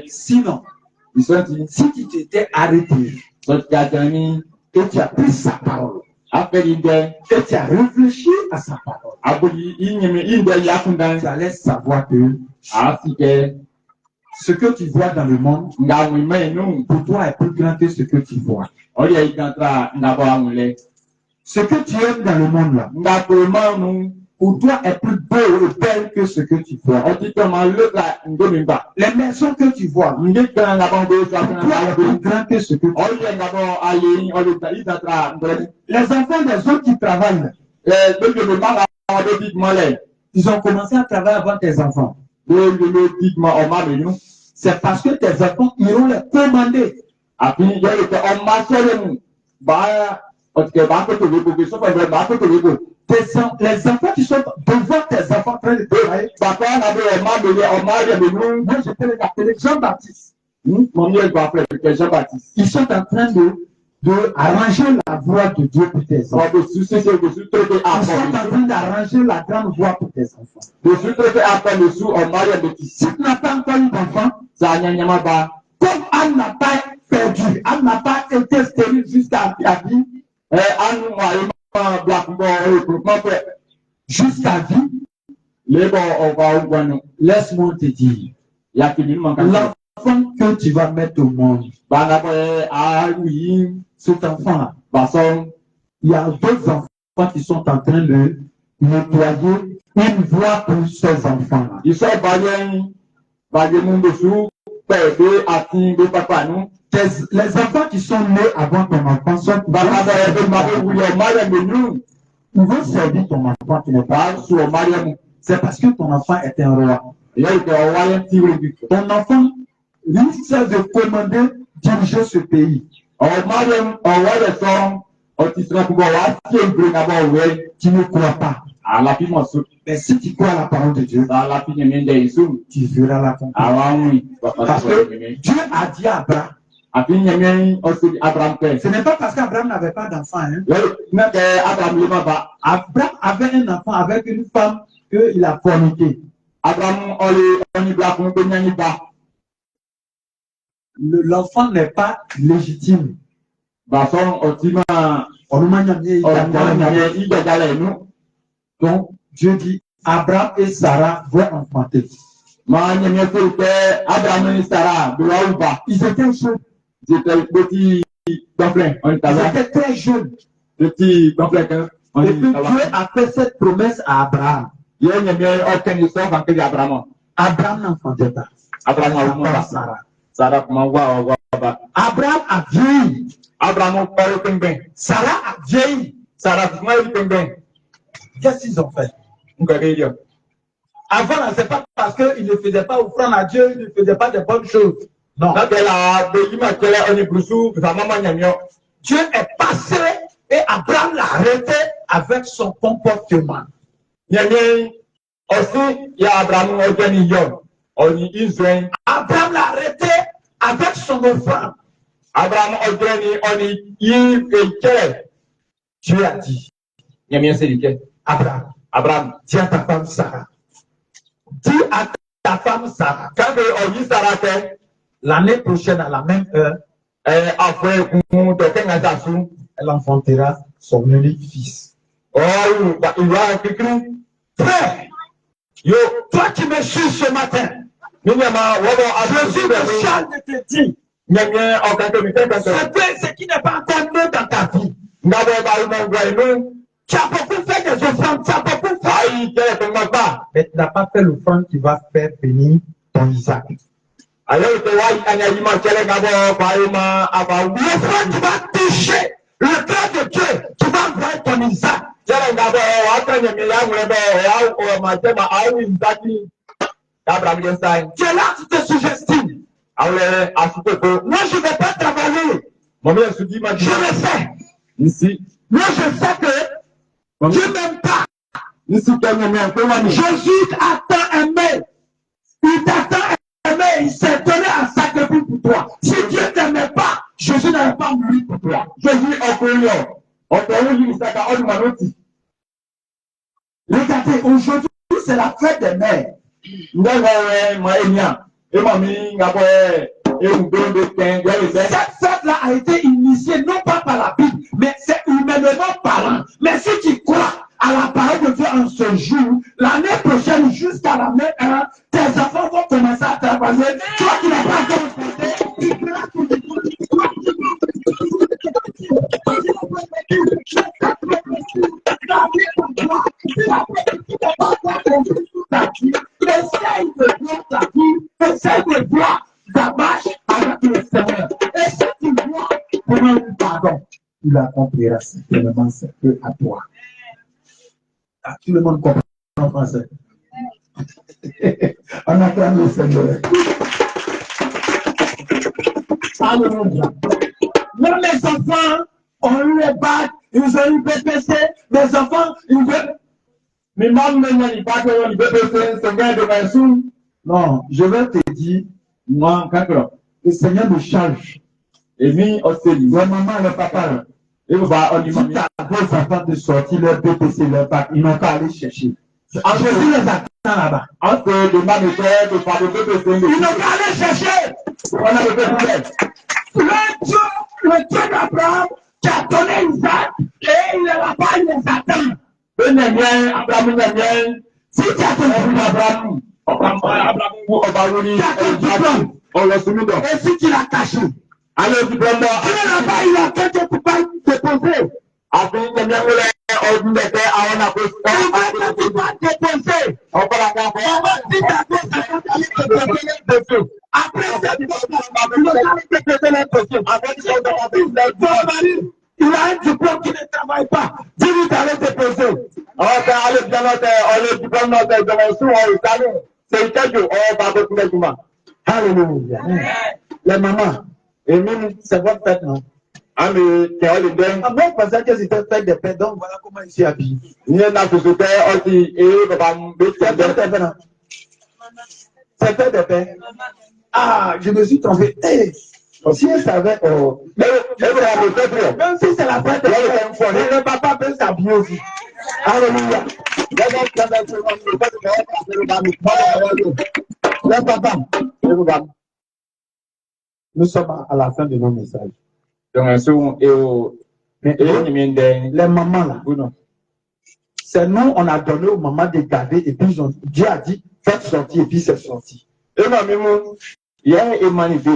[SPEAKER 1] Sinon, si tu t'étais arrêté et tu as pris sa parole, et tu as réfléchi à sa parole, tu allais savoir que Ce que tu vois dans le monde, pour toi est plus grand que ce que tu vois. Ce que tu aimes dans le monde là, pour toi est plus beau et belle que ce que tu vois. Les maisons que tu vois, pour toi est plus grand que ce que tu vois. Les enfants des autres qui travaillent, ils ont commencé à travailler avant tes enfants. C'est parce que tes enfants iront les commander. Les enfants qui sont devant tes enfants en train de travailler. Moi, je peux les appeler Jean-Baptiste. Ils sont en train de arranger la voie de Dieu pour tes enfants. Ils sont en train d'arranger la grande voie pour tes enfants. Si tu n'as pas encore eu d'enfant, comme Anne n'a pas perdu, Anne n'a pas été stérile jusqu'à la vie, jusqu'à vie, laisse-moi te dire, l'enfant que tu vas mettre au monde, cet enfant-là, il y a d'autres enfants qui sont en train de nettoyer une voie pour ces enfants-là. Les enfants qui sont nés avant ton enfant sont ils vont servir ton enfant qui n'est pas sous le mariage. C'est parce que ton enfant est un roi. Ton enfant risque de commander, diriger ce pays. Tu ne crois pas. Mais si tu crois à la parole de Dieu, tu verras la conclusion. Parce que Dieu a dit à Abraham, ce n'est pas parce qu'Abraham n'avait pas d'enfant. Hein. Abraham avait un enfant avec une femme qu'il a forniqué. L'enfant n'est pas légitime. Donc, Dieu dit, Abraham et Sarah vont enfanter. Ils étaient jeunes. Ils étaient très jeunes. Et puis Dieu a fait cette promesse à Abraham. Abraham n'enfantait pas. Abraham a vieilli. Sarah a vieilli. Qu'est-ce qu'ils ont fait? Avant, c'est pas parce qu'ils ne faisaient pas offrande à Dieu, ils ne faisaient pas de bonnes choses. Non. Dieu est passé et Abraham l'a arrêté avec son comportement. Abraham l'a arrêté avec son offrande. Dieu a dit, Abraham, dis à ta femme Sarah. Dis à ta femme Sarah. L'année prochaine, à la même heure, elle enfantera son unique fils. Frère, toi qui me suis ce matin, Jésus de Charles te dit, ce qui n'est pas encore né dans ta vie. Tu as beaucoup fait des offrandes, tu as beaucoup fait. Mais tu n'as pas fait l'offrande qui va faire bénir ton Isaac. L'offrande qui va toucher le cœur de Dieu, qui va envoyer ton Isaac. C'est là que tu te sous-estimes. Moi, je ne vais pas travailler. Je le sais. Moi, je sais que Dieu m'aime pas. Jésus t'attend aimé. Il t'attend aimé. Il s'est donné un sacrifice pour toi. Si Dieu ne t'aimait pas, Jésus n'aurait pas mouru pour toi. Regardez, aujourd'hui, c'est la fête des mères. Cette fête-là a été initiée non pas par la Bible, mais c'est humainement parlant. Mais si tu crois à la parole de Dieu en ce jour, l'année prochaine, jusqu'à la même heure, tes enfants vont commencer à travailler
[SPEAKER 2] passé, toi qui n'as pas encore passé, tu feras tout le monde. Essaye de voir ta vie, essaye de voir ta marche avec le Seigneur. Et si tu vois comment il pardon, il accomplira certainement ce peu à toi. Ah, tout le monde comprend en français. On acclame le Seigneur. Alléluia. Même les enfants ont eu les bacs, ils ont eu BPC, les enfants, ils veulent. Mais même les bacs, les BPC, c'est bien de raison. Non, je vais te dire, moi, le Seigneur me charge. Et lui, aussi, la maman, le papa, et on va, on dit, si ta grosse enfant de sortir leur BPC, leur bac, ils n'ont pas allé chercher. Jésus les attend là-bas. Entre le manifeste, le fameux BPC, ils n'ont pas allé chercher. On a le BPC. Le Dieu d'Abraham qui a donné Isaac et il est là-bas, il les attend. Abraham, si tu as donné Abraham, on l'a soumis donc. Et si tu l'as caché, alors tu prends moi. Tu es là-bas, il a fait que tu peux déposer. Après, il y a un ordinateur, on a posé. On tu vas déposer. On va la faire. On va dire ta grosse aller déposer les dossiers. Après, c'est tu vas déposer les dossiers. Après, tu vas déposer les dossiers. Il a un diplôme qui ne travaille pas. Dis-lui d'aller déposer. On va aller dans le diplôme de l'intervention, c'est quelque chose, on va déposer tout le monde. Alléluia. Les mamans, et même, c'est votre fête, non? Ah, mais, moi, je pensais que c'était fête de paix, donc voilà comment il s'est habillé. Il y en a qui se fait aussi, et c'est fête de paix. Ah, je me suis trompé. Si elle savait, même si c'est la fête de paix, le papa peut s'habiller aussi. Alléluia. Le papa, nous sommes à la fin de nos messages. Mais les mamans là, c'est nous, on a donné aux mamans de garder et puis Dieu a dit, faites sortir et puis c'est sorti. Et moi même, il y a humanité,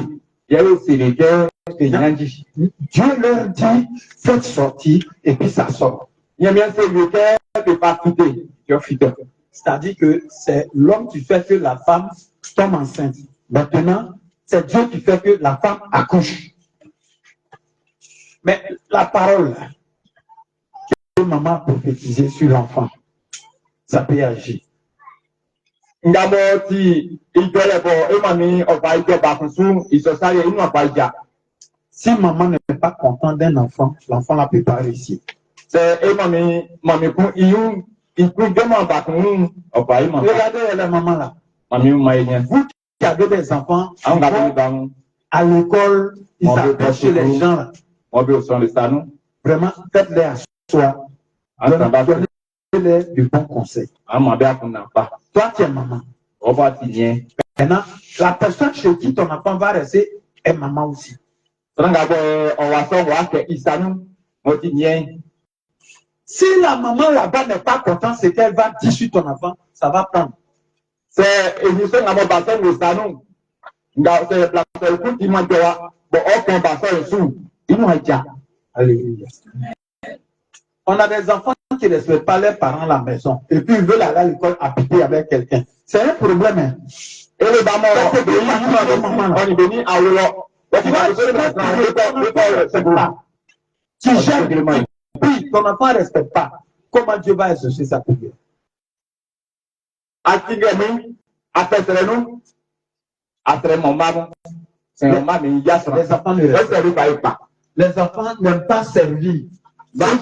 [SPEAKER 2] il y a aussi les guerres, Dieu leur dit, faites sortir et puis ça sort. Il y a bien ces guerres de pas quitter, c'est-à-dire que c'est l'homme qui fait que la femme tombe enceinte. Maintenant, c'est Dieu qui fait que la femme accouche. Mais la parole que maman a prophétisée sur l'enfant, ça peut agir. Si maman n'est pas contente d'un enfant, l'enfant ne peut pas réussir. Regardez la maman là. Vous qui avez des enfants à l'école, ils s'appellent chez les gens là. Vraiment, faites-les asseoir. Donnez-les du bon conseil. Toi, tu es maman. Maintenant, la personne chez qui ton enfant va rester est maman aussi. Si la maman là-bas n'est pas contente, c'est qu'elle va dire sur ton enfant, ça va prendre. C'est Alléluia. On a des enfants qui ne respectent pas leurs parents à la maison et puis ils veulent aller à l'école habiter avec quelqu'un. C'est un problème. Hein? Et le tu gères, puis ton enfant ne respecte pas. Comment Dieu va exaucer sa prière? Les enfants ne respectent pas. Les enfants n'aiment pas servir. Quand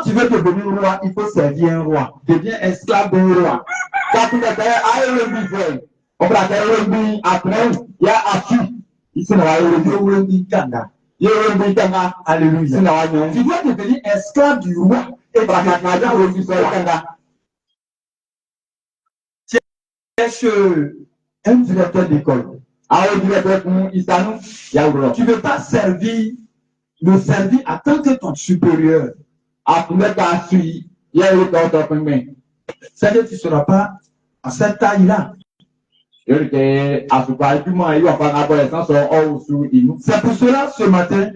[SPEAKER 2] tu veux devenir roi, il faut servir un roi. Deviens esclave d'un roi. Alléluia. Tu dois devenir esclave du roi. Et tu es un directeur d'école. Tu ne veux pas servir, le servir en tant que ton supérieur. C'est-à-dire que tu ne seras pas
[SPEAKER 1] à cette taille-là.
[SPEAKER 2] C'est pour
[SPEAKER 1] cela, ce matin,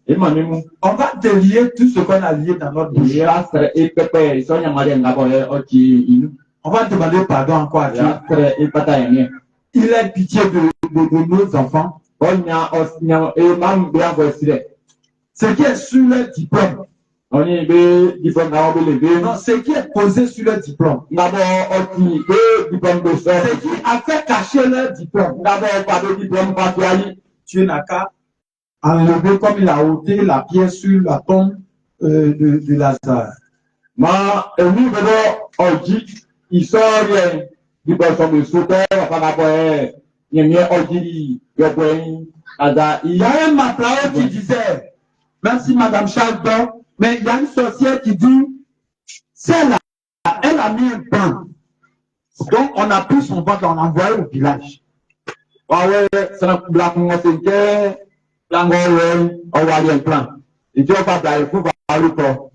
[SPEAKER 1] les mamans, on va délier tout ce qu'on a lié dans notre bouche. On va demander pardon encore à Dieu. Il a pitié de nos enfants. Ce qui est sur le diplôme. Non, ce qui est posé sur le diplôme. Ce qui a fait cacher le diplôme. Tu n'as qu'à enlever comme il a ôté la pierre sur la tombe de Lazare. Il y a un matrailleur qui disait, merci Madame Chaldon, mais il y a une sorcière qui dit, celle-là, elle a mis un plan. Donc on a pris son ventre, on l'a envoyé au village.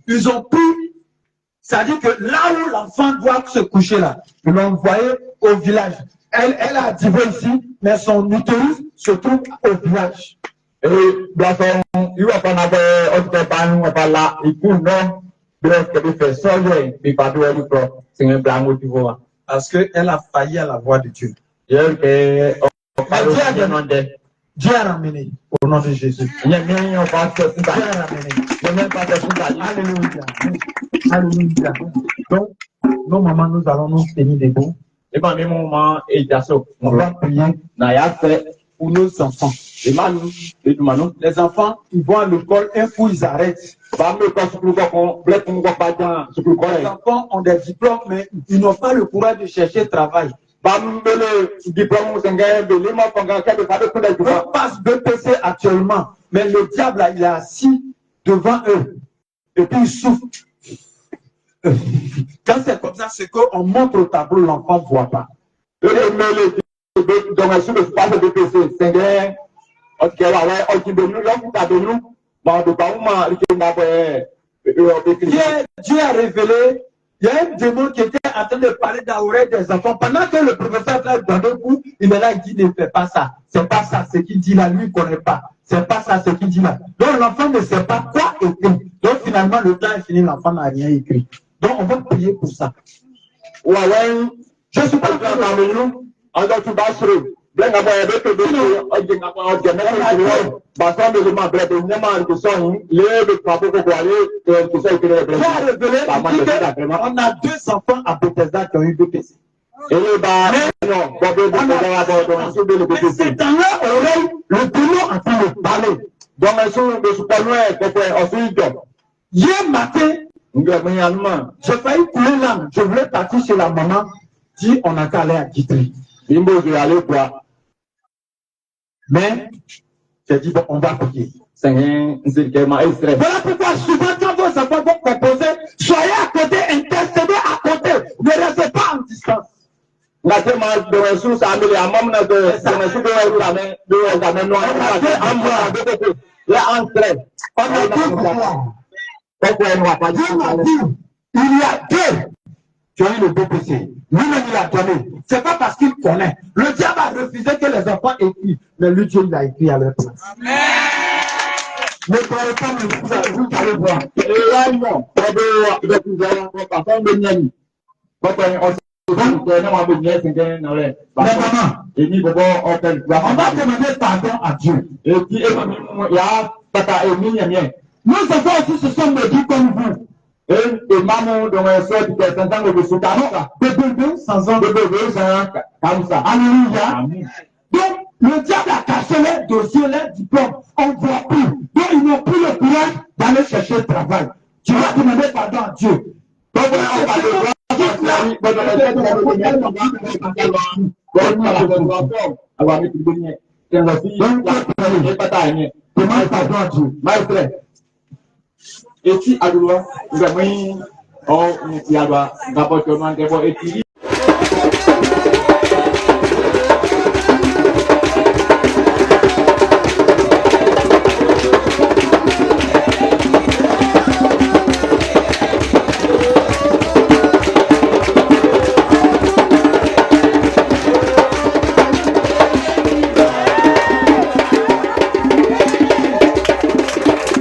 [SPEAKER 1] Ils ont pris, c'est-à-dire que là où l'enfant doit se coucher là, ils l'ont envoyé au village. Elle a divorcé ici, mais son utérus se trouve au village. Parce qu'elle a failli à la voix de Dieu. Dieu a ramené au nom de Jésus. Dieu a ramené. Alléluia. Alléluia. Donc, nos mamans, nous allons nous tenir debout. On va prier pour nos enfants. Les enfants, ils vont à l'école, un coup ils arrêtent. Les enfants ont des diplômes, mais ils n'ont pas le courage de chercher travail. On passe BPC actuellement, mais le diable là, il est assis devant eux. Et puis il souffle. Quand c'est comme ça, c'est qu'on montre au tableau, l'enfant ne voit pas. Dieu a révélé, il y a un démon qui était en train de parler dans l'oreille des enfants. Pendant que le professeur fait dans le coup, il est là, il dit ne fais pas ça. C'est pas ça, ce qu'il dit là, lui, il ne connaît pas. C'est pas ça, ce qu'il dit là. Donc l'enfant ne sait pas quoi écrire. Donc finalement, le temps est fini, l'enfant n'a rien écrit. Donc on va prier pour ça. Je suis pas en train de nous. On a 2 enfants à Bethesda qui ont eu BPC. C'est dans leur oreille, le démon en train de parler. Hier matin, j'ai failli couler l'âme. Je voulais partir chez la maman. Dit on a qu'à aller à Guitry. Mais j'ai dit bon, on va prier. Voilà pourquoi souvent quand vos enfants vont composer, soyez à côté, intercédez à côté. Ne restez pas en distance. On a 2 il y a 2 qui ont eu le BPC. Lui-même, il a donné. C'est pas parce qu'il connaît. Le diable a refusé que les enfants écrivent. Mais lui, Dieu, il a écrit à leur place. Amen. Ne croyez pas, mais vous allez voir. On va demander pardon à Dieu. Nos enfants aussi se sont maudits comme vous. De bébé sans ans. Alléluia. Donc, le diable a caché les dossiers, les diplômes. On ne voit plus. Donc, ils n'ont plus le courage d'aller chercher le travail. Tu vas demander pardon à Dieu. Demande pardon à Dieu.
[SPEAKER 3] Eti aduwa, nga mwen, o, nti adwa, nga pote man, kebo eti